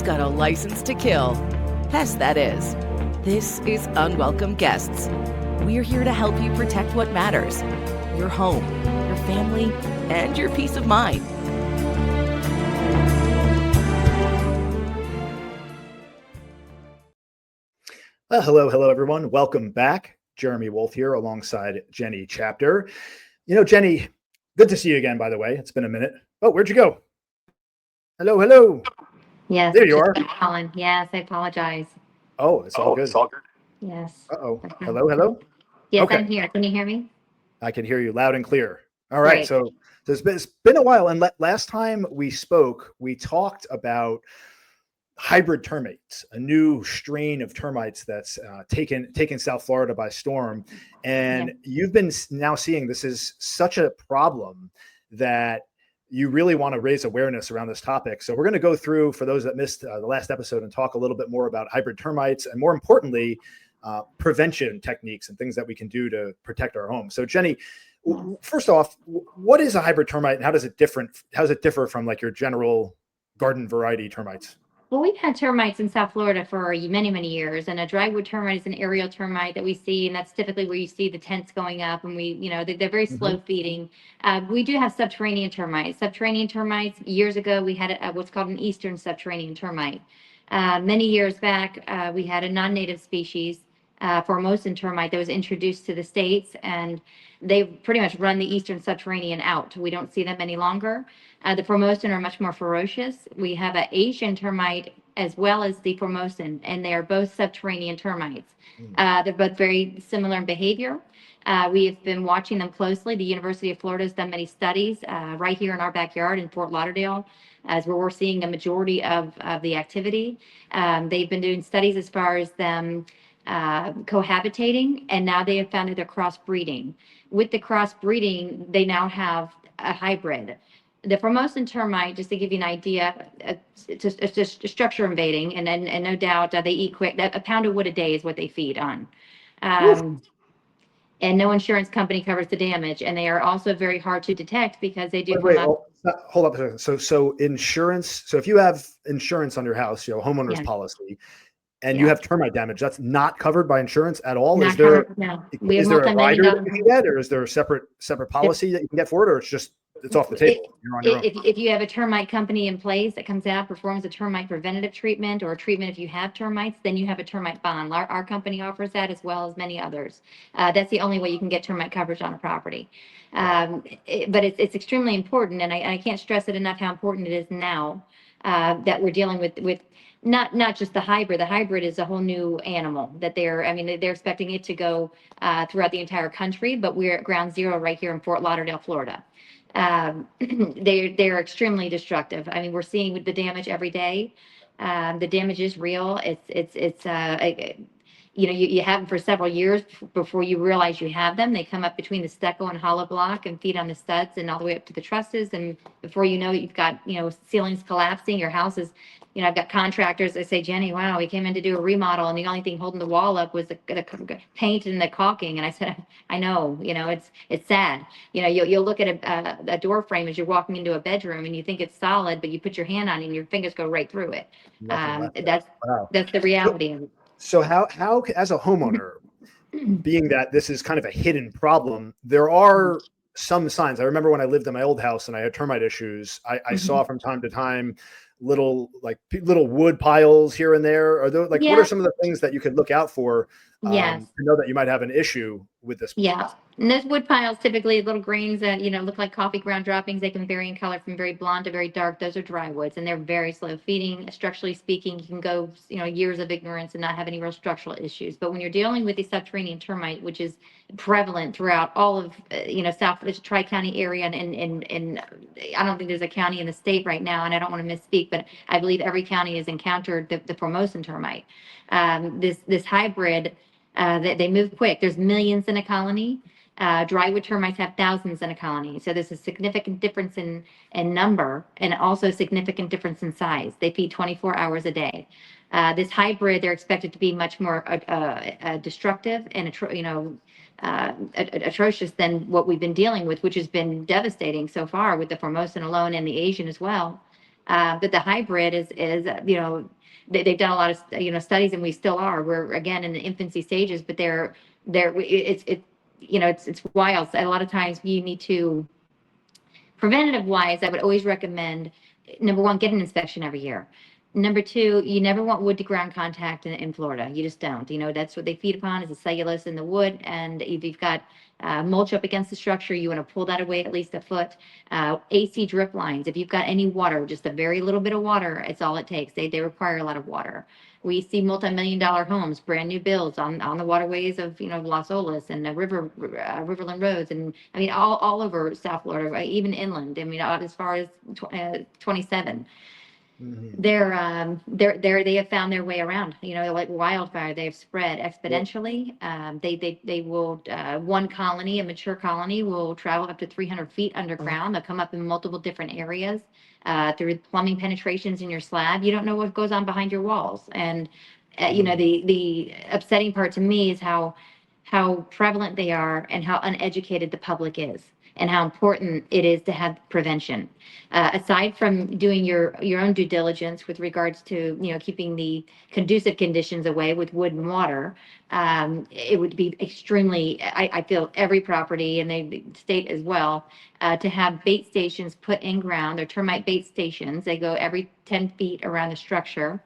got a license to kill. Pest, that is. This is Unwelcome Guests. We're here to help you protect what matters: your home, your family, and your peace of mind. Hello, everyone. Welcome back. Jeremy Wolf here alongside Jenny Chapter. Jenny, good to see you again, by the way. It's been a minute. Oh, where'd you go? Hello. Yes. There you are. Colin. Yes, I apologize. Oh, it's all good. Yes. Uh-oh. Hello? Yes, Okay. I'm here. Can you hear me? I can hear you loud and clear. All right. Great. So it's been a while. And last time we spoke, we talked about hybrid termites, a new strain of termites that's taken South Florida by storm. And You've been now seeing this is such a problem that you really want to raise awareness around this topic. So we're going to go through, for those that missed the last episode, and talk a little bit more about hybrid termites and, more importantly, prevention techniques and things that we can do to protect our home. So Jenny, first off, what is a hybrid termite and how does it differ from like your general garden variety termites? Well, we've had termites in South Florida for many, many years, and a drywood termite is an aerial termite that we see, and that's typically where you see the tents going up, and they're very slow feeding. We do have subterranean termites. Subterranean termites, years ago, we had what's called an eastern subterranean termite. Many years back, we had a non-native species, Formosan termite, that was introduced to the States, and they pretty much run the eastern subterranean out. We don't see them any longer. The Formosan are much more ferocious. We have an Asian termite as well as the Formosan, and they are both subterranean termites. They're both very similar in behavior. We have been watching them closely. The University of Florida has done many studies right here in our backyard in Fort Lauderdale, as where we're seeing the majority of the activity. They've been doing studies as far as them cohabitating, and now they have found that they're crossbreeding. With the crossbreeding, they now have a hybrid. The Formosan termite, just to give you an idea, it's just structure invading, and no doubt they eat quick. A pound of wood a day is what they feed on. And no insurance company covers the damage, and they are also very hard to detect because they do hold up a second. So insurance. So if you have insurance on your house, homeowners policy, and you have termite damage, that's not covered by insurance at all. Is there a rider that you can get, or is there a separate policy that you can get for it, or it's off the table? You're on your own. If you have a termite company in place that comes out, performs a termite preventative treatment or a treatment if you have termites, then you have a termite bond. Our company offers that as well as many others. That's the only way you can get termite coverage on a property. But it's extremely important, and I can't stress it enough how important it is now that we're dealing with not just the hybrid. The hybrid is a whole new animal that they're expecting it to go throughout the entire country, but we're at ground zero right here in Fort Lauderdale, Florida. They're extremely destructive. We're seeing the damage every day. The damage is real. You have them for several years before you realize you have them. They come up between the stucco and hollow block and feed on the studs and all the way up to the trusses. And before you know it, you've got, ceilings collapsing. Your house is, I've got contractors that say, Jenny, wow, we came in to do a remodel, and the only thing holding the wall up was the paint and the caulking. And I said, I know, it's sad. You'll look at a door frame as you're walking into a bedroom, and you think it's solid, but you put your hand on it and your fingers go right through it. That's the reality of it. So how as a homeowner, being that this is kind of a hidden problem, there are some signs. I remember when I lived in my old house and I had termite issues, I saw from time to time little wood piles here and there. Are those what are some of the things that you could look out for to know that you might have an issue with this? Yeah. And those wood piles, typically little grains that, look like coffee ground droppings. They can vary in color from very blonde to very dark. Those are drywoods, and they're very slow feeding. Structurally speaking, you can go, years of ignorance and not have any real structural issues. But when you're dealing with the subterranean termite, which is prevalent throughout all of, South Tri-County area, and I don't think there's a county in the state right now, and I don't want to misspeak, but I believe every county has encountered the Formosan termite. This hybrid, they move quick. There's millions in a colony. Drywood termites have thousands in a colony. So there's a significant difference in number, and also a significant difference in size. They feed 24 hours a day. This hybrid, they're expected to be much more destructive and atrocious than what we've been dealing with, which has been devastating so far with the Formosan alone and the Asian as well. But the hybrid is they've done a lot of studies, and we still are. We're again in the infancy stages, but it's wild. A lot of times you need to, preventative wise, I would always recommend, number one, get an inspection every year. Number two, you never want wood to ground contact in Florida. You just don't. That's what they feed upon, is the cellulose in the wood. And if you've got mulch up against the structure, you want to pull that away at least a foot. AC drip lines, if you've got any water, just a very little bit of water, it's all it takes. They require a lot of water. We see multi-million-dollar homes, brand new builds on the waterways of Las Olas and the Riverland roads, and I mean all over South Florida, right? Even inland. I mean, out as far as 27. Mhm. They have found their way around, like wildfire. They've spread exponentially. They will, one colony, a mature colony, will travel up to 300 feet underground. They'll come up in multiple different areas, through plumbing penetrations in your slab. You don't know what goes on behind your walls. And, the upsetting part to me is how prevalent they are and how uneducated the public is, and how important it is to have prevention. Aside from doing your own due diligence with regards to keeping the conducive conditions away with wood and water, it would be extremely. I feel every property, and the state as well, to have bait stations put in ground. They're termite bait stations. They go every 10 feet around the structure.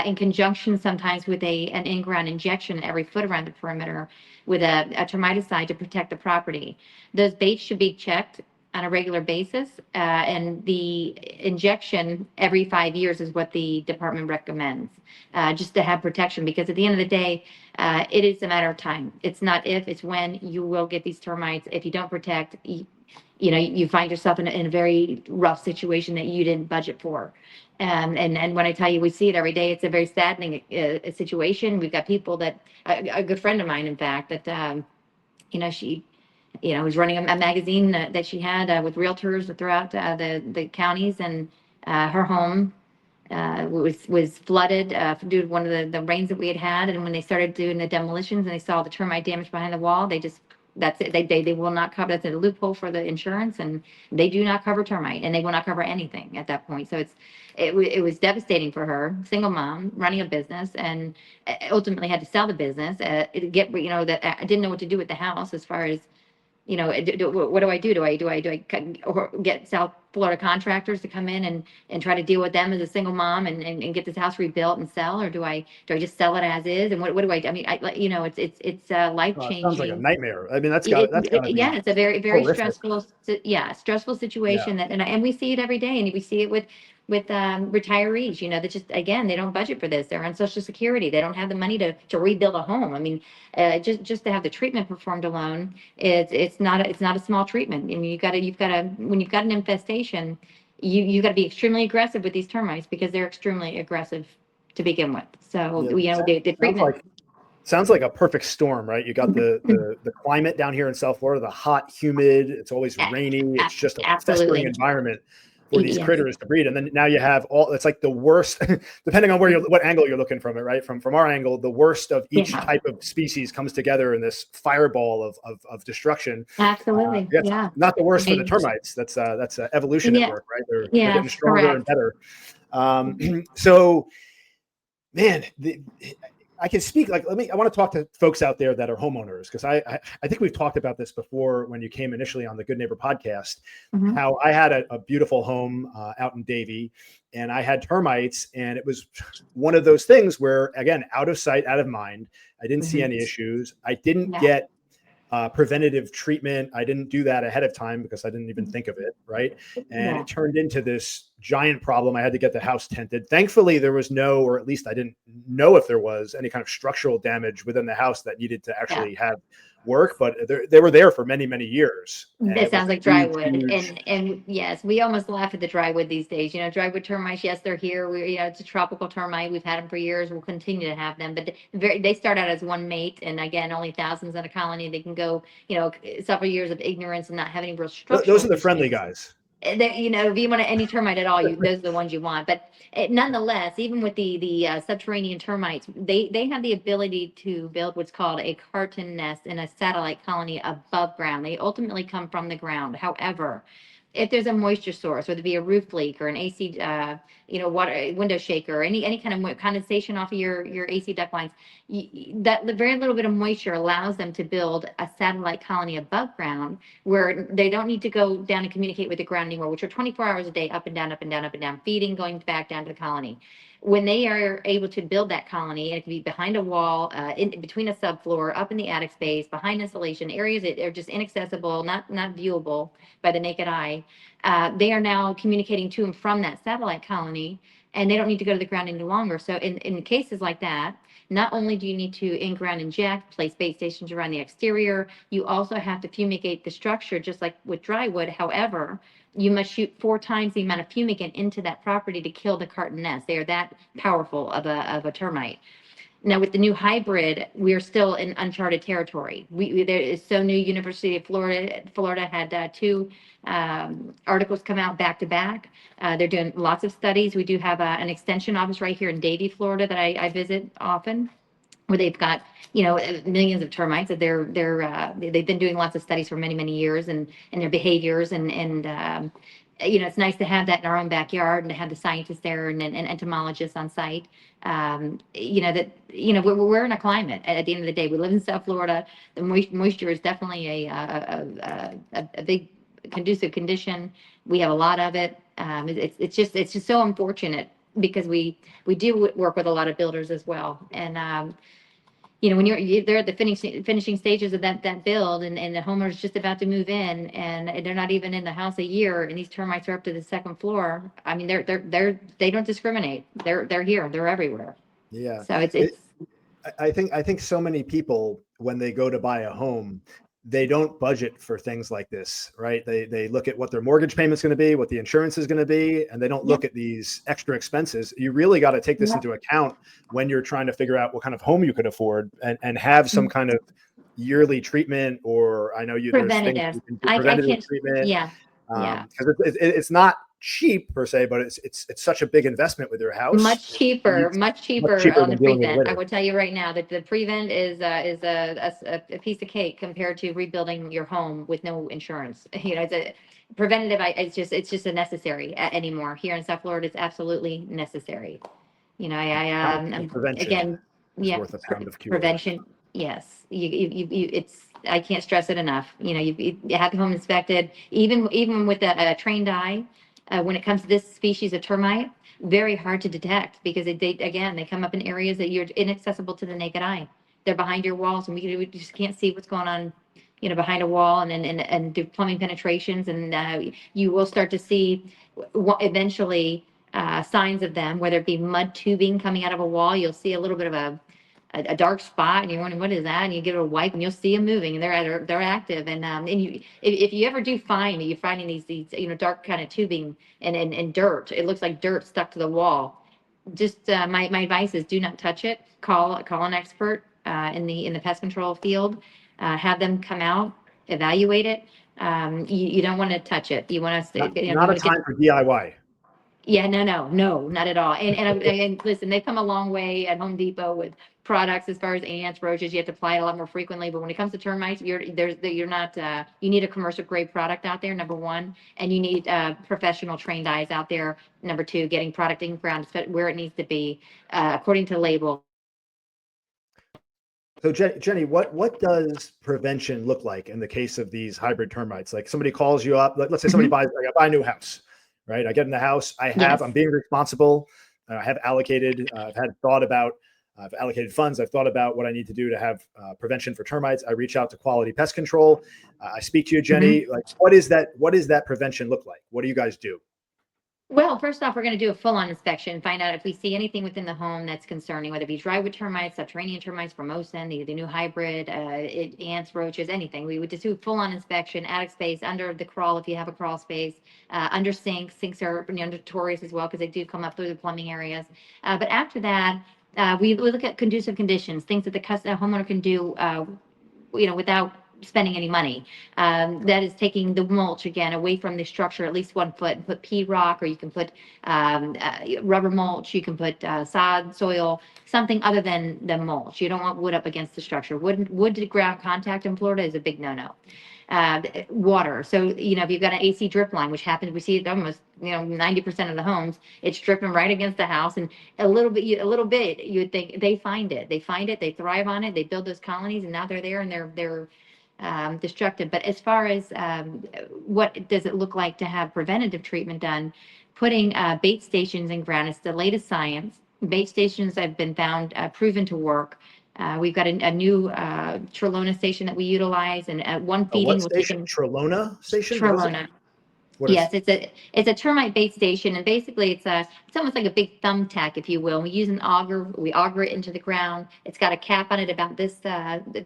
In conjunction sometimes with an in-ground injection every foot around the perimeter with a termiticide to protect the property. Those baits should be checked on a regular basis, and the injection every 5 years is what the department recommends, just to have protection, because at the end of the day, it is a matter of time. It's not if, it's when you will get these termites. If you don't protect, you find yourself in a very rough situation that you didn't budget for. And when I tell you we see it every day, it's a very saddening situation. We've got people that, a good friend of mine, in fact, that, she, was running a magazine that she had with realtors throughout the counties, and her home was flooded due to one of the rains that we had. And when they started doing the demolitions and they saw the termite damage behind the wall, that's it. They will not cover. That's a loophole for the insurance, and they do not cover termite, and they will not cover anything at that point. So it was devastating for her, single mom running a business, and ultimately had to sell the business. That I didn't know what to do with the house as far as what do I do? Do I or get South Florida contractors to come in and try to deal with them as a single mom and get this house rebuilt and sell, or do I just sell it as is? And what do I do? I mean, it's life It sounds like a changing. nightmare. I mean, that's gotta Yeah, be it's a very, very horrific. stressful, stressful Yeah. situation and we see it every day, and we see it with retirees, that just, again, they don't budget for this. They're on Social Security. They don't have the money to rebuild a home. I mean, just to have the treatment performed alone, it's not a small treatment. I mean, when you've got an infestation, you got to be extremely aggressive with these termites, because they're extremely aggressive to begin with. So, Yeah. the Sounds treatment. like sounds like a perfect storm, right? You got the climate down here in South Florida, the hot, humid, it's always rainy. It's just a festering Absolutely. environment for these Yes. critters to breed. And then now you have it's like the worst, depending on what angle you're looking from it, right? From our angle, the worst of each Yeah. type of species comes together in this fireball of destruction. Absolutely. It's Yeah. not the worst I for the mean, termites. That's evolution at yeah. work, right? They're Yeah. getting stronger and Correct. better. So man, I can speak like I want to talk to folks out there that are homeowners, because I think we've talked about this before when you came initially on the Good Neighbor podcast. Mhm. How I had a beautiful home out in Davie, and I had termites, and it was one of those things where, again, out of sight, out of mind. I didn't see any issues. I didn't Yeah. get preventative treatment. I didn't do that ahead of time because I didn't even think of it. Right. And Yeah. it turned into this giant problem. I had to get the house tented. Thankfully, there was no, or at least I didn't know if there was any kind of structural damage within the house that needed to actually have work, but they were there for many, many years. And That it was sounds like huge, drywood. huge. And yes, we almost laugh at the drywood these days. Drywood termites, yes, they're here. It's a tropical termite. We've had them for years. We'll continue to have them, but they start out as one mate. And again, only thousands in a colony. They can go, several years of ignorance and not have any real structural Those are the friendly issues. guys. If you want any termite at all, those are the ones you want. But nonetheless, even with the subterranean termites, they have the ability to build what's called a carton nest in a satellite colony above ground. They ultimately come from the ground. However, if there's a moisture source, whether it be a roof leak or an AC, water window shaker, or any kind of condensation off of your AC duct lines, that the very little bit of moisture allows them to build a satellite colony above ground where they don't need to go down and communicate with the ground anymore, which are 24 hours a day, up and down, up and down, up and down, feeding, going back down to the colony. When they are able to build that colony, and it can be behind a wall, in between a subfloor, up in the attic space, behind insulation, areas that are just inaccessible, not viewable by the naked eye, they are now communicating to and from that satellite colony, and they don't need to go to the ground any longer. So in cases like that, not only do you need to in-ground inject, place bait stations around the exterior, you also have to fumigate the structure, just like with drywood. However, you must shoot 4 times the amount of fumigant into that property to kill the carton nest. They are that powerful of a termite. Now, with the new hybrid, we are still in uncharted territory. There is so new. University of Florida had 2 articles come out back to back. They're doing lots of studies. We do have an extension office right here in Davie, Florida, that I visit often, where they've got millions of termites that they've been doing lots of studies for many years, and their behaviors, and it's nice to have that in our own backyard, and to have the scientists there, and entomologists on site. We're in a climate. At the end of the day, we live in South Florida. The moisture is definitely a big conducive condition. We have a lot of it. It's just so unfortunate, because we do work with a lot of builders as well. And when they're at the finishing stages of that build, and the homeowner's just about to move in, and they're not even in the house a year, and these termites are up to the 2nd floor. I mean, they don't discriminate. They're here. They're everywhere. Yeah. So it's I think so many people, when they go to buy a home, they don't budget for things like this, right? They look at what their mortgage payment's going to be, what the insurance is going to be, and they don't look at these extra expenses. You really got to take this into account when you're trying to figure out what kind of home you could afford, and have some kind of yearly treatment, or I know there's things you can do, preventative treatment. Yeah. Because it's not cheap per se, but it's such a big investment with your house. Much cheaper on the prevent. I will tell you right now that the prevent is a piece of cake compared to rebuilding your home with no insurance. It's a preventative. It's just a necessary anymore here in South Florida. It's absolutely necessary. Prevention is worth a pound of cure. Prevention. Yes, I can't stress it enough. You have the home inspected, even with a trained eye. When it comes to this species of termite, very hard to detect, because they come up in areas that you're inaccessible to the naked eye. They're behind your walls, and we just can't see what's going on, behind a wall, and do plumbing penetrations, and you will start to see eventually signs of them, whether it be mud tubing coming out of a wall. You'll see a little bit of a dark spot, and you're wondering what is that, and you give it a wipe, and you'll see them moving, and they're active. And if you ever do find that you're finding these dark kind of tubing and dirt, it looks like dirt stuck to the wall. Just my advice is, do not touch it. Call an expert in the pest control field. Have them come out, evaluate it. You don't want to touch it. You want to not a time for DIY. Yeah, no, not at all. And listen, they've come a long way at Home Depot with products as far as ants, roaches. You have to apply it a lot more frequently. But when it comes to termites, you need a commercial grade product out there, number one, and you need professional trained eyes out there, number two, getting product in ground where it needs to be according to label. So Jenny, what does prevention look like in the case of these hybrid termites? Like, somebody calls you up, let's say somebody buys, I buy a new house. Right. I get in the house. I'm being responsible. I have allocated. I've allocated funds. I've thought about what I need to do to have prevention for termites. I reach out to quality pest control. I speak to you, Jenny. Like, what is that prevention look like? What do you guys do? Well, first off, we're going to do a full-on inspection, find out if we see anything within the home that's concerning, whether it be drywood termites, subterranean termites, Formosan, the new hybrid, ants, roaches, anything. We would just do a full-on inspection, attic space, under the crawl if you have a crawl space, under sinks. Sinks are notorious as well, because they do come up through the plumbing areas. But after that, we look at conducive conditions, things that the homeowner can do, without spending any money. That is taking the mulch again away from the structure at least 1 foot, and put pea rock, or you can put rubber mulch. You can put sod, soil, something other than mulch. You don't want wood up against the structure. Wood to ground contact in Florida is a big no-no. Water. So, if you've got an AC drip line, which happens, we see it almost, 90% of the homes, it's dripping right against the house. And a little bit, you would think they find it, they thrive on it, they build those colonies, and now they're there and they're destructive. But as far as what does it look like to have preventative treatment done, putting bait stations in ground, it's the latest science. Bait stations have been found proven to work. We've got a new Trelona station that we utilize, and one feeding What will take station? in Trelona station? What is it? Trelona. What is Yes, it's a termite bait station, and basically it's almost like a big thumbtack, if you will. We use an auger, we auger it into the ground. It's got a cap on it about this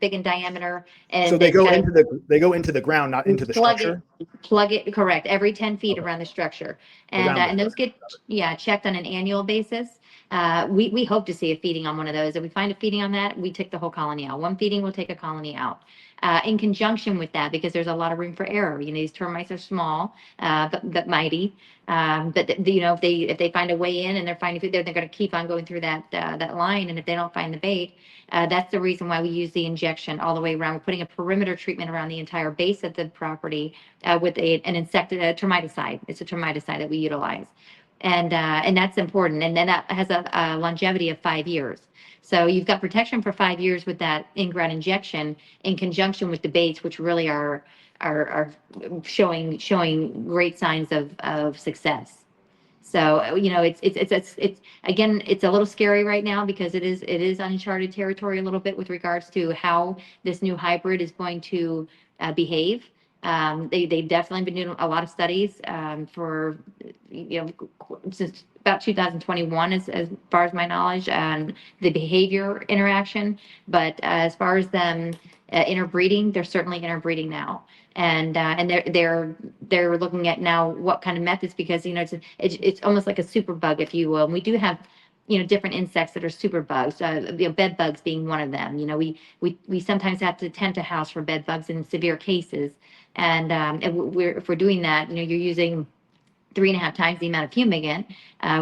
big in diameter, so and they it's go got into the ground, not we into the structure? plug it, correct, every 10 feet Okay. around the structure. Around the And those structure. get, yeah, checked on an annual basis. We hope to see a feeding on one of those. If we find a feeding on that, we take the whole colony out. One feeding will take a colony out. In conjunction with that, because there's a lot of room for error. These termites are small, but mighty. But if they find a way in and they're finding food, they're going to keep on going through that line. And if they don't find the bait, that's the reason why we use the injection all the way around. We're putting a perimeter treatment around the entire base of the property with an insecticide, termiticide. It's a termiticide that we utilize. And that's important. And then that has a longevity of 5 years. So you've got protection for 5 years with that in-ground injection in conjunction with the baits, which really are showing great signs of success. So, it's again, it's a little scary right now because it is uncharted territory a little bit with regards to how this new hybrid is going to behave. They've definitely been doing a lot of studies for, since about 2021, as far as my knowledge, on the behavior interaction. But as far as them interbreeding, they're certainly interbreeding now. And they're looking at now what kind of methods, because it's almost like a super bug, if you will. And we do have different insects that are super bugs, bed bugs being one of them. We sometimes have to tend to house for bed bugs in severe cases. And if we're doing that, you're using 3.5 times the amount of fumigant.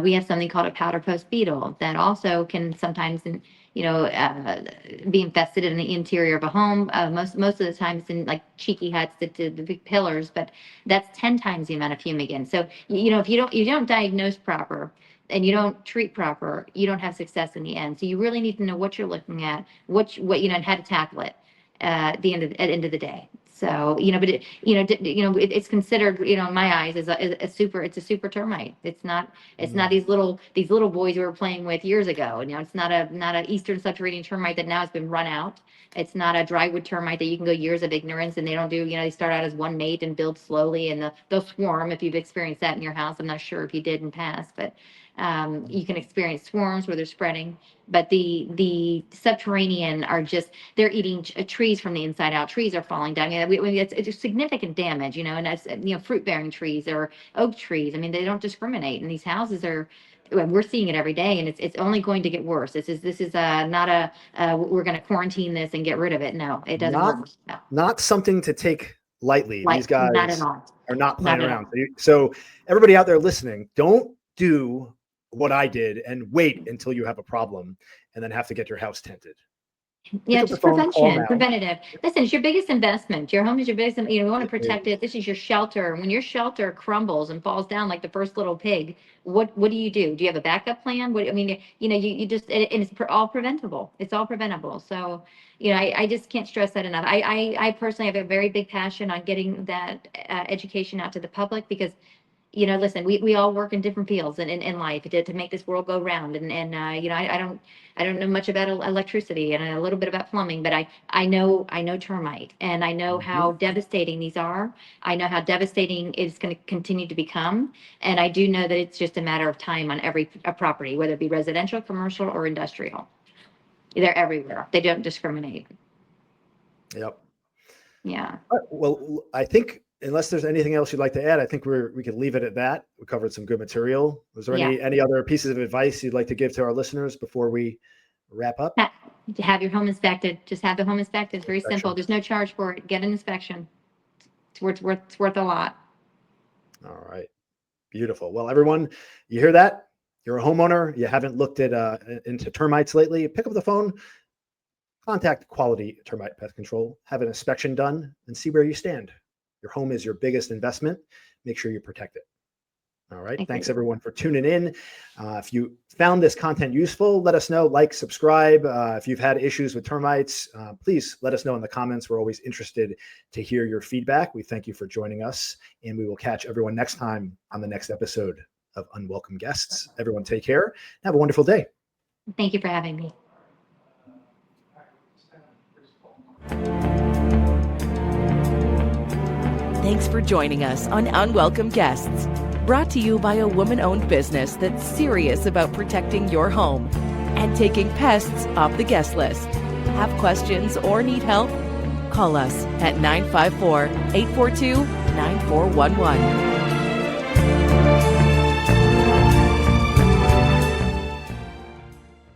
We have something called a powder post beetle that also can sometimes, be infested in the interior of a home. Most of the time it's in like cheeky huts, the big pillars, but that's 10 times the amount of fumigant. So, if you don't diagnose proper and you don't treat proper, you don't have success in the end. So you really need to know what you're looking at, and how to tackle it at the end of the day. So, but it's considered, in my eyes, as it's a super termite. It's not these little boys we were playing with years ago. It's not a eastern subterranean termite that now has been run out. It's not a drywood termite that you can go years of ignorance, and they don't do, they start out as one mate and build slowly, and they'll swarm. If you've experienced that in your house, I'm not sure if you did in past, but you can experience swarms where they're spreading. But the subterranean are just, they're eating trees from the inside out. Trees are falling down. It's significant damage, and that's, fruit bearing trees or oak trees. I mean, they don't discriminate. And these houses we're seeing it every day, and it's only going to get worse. This is not we're going to quarantine this and get rid of it. No, it doesn't work. No. Not something to take lightly. These guys Not at all. are not playing Not at around. So everybody out there listening, don't do what I did and wait until you have a problem and then have to get your house tented. Yeah, just prevention, preventative. Listen, it's your biggest investment. Your home is your biggest, we want to protect it. This is your shelter. When your shelter crumbles and falls down like the first little pig, what do you do? Do you have a backup plan? You just, and it's all preventable. It's all preventable. So, I just can't stress that enough. I personally have a very big passion on getting that education out to the public, because listen, we all work in different fields in life to make this world go round. And I don't know much about electricity and a little bit about plumbing, but I know termite, and I know how devastating these are. I know how devastating it's going to continue to become. And I do know that it's just a matter of time on every property, whether it be residential, commercial, or industrial. They're everywhere. They don't discriminate. Yep. Yeah. Well, I think, unless there's anything else you'd like to add, I think we could leave it at that. We covered some good material. Was there any other pieces of advice you'd like to give to our listeners before we wrap up? To have your home inspected. Just have the home inspected. It's very simple. There's no charge for it. Get an inspection. It's worth a lot. All right. Beautiful. Well, everyone, you hear that? You're a homeowner. You haven't looked at into termites lately. Pick up the phone. contact Quality Termite Pest Control, have an inspection done, and see where you stand. Your home is your biggest investment. Make sure you protect it. All right. Thanks everyone for tuning in. If you found this content useful, let us know, like, subscribe. If you've had issues with termites, please let us know in the comments. We're always interested to hear your feedback. We thank you for joining us, and we will catch everyone next time on the next episode of Unwelcome Guests. Everyone take care. Have a wonderful day. Thank you for having me. Thanks for joining us on Unwelcome Guests, brought to you by a woman-owned business that's serious about protecting your home and taking pests off the guest list. Have questions or need help? Call us at 954-842-9411.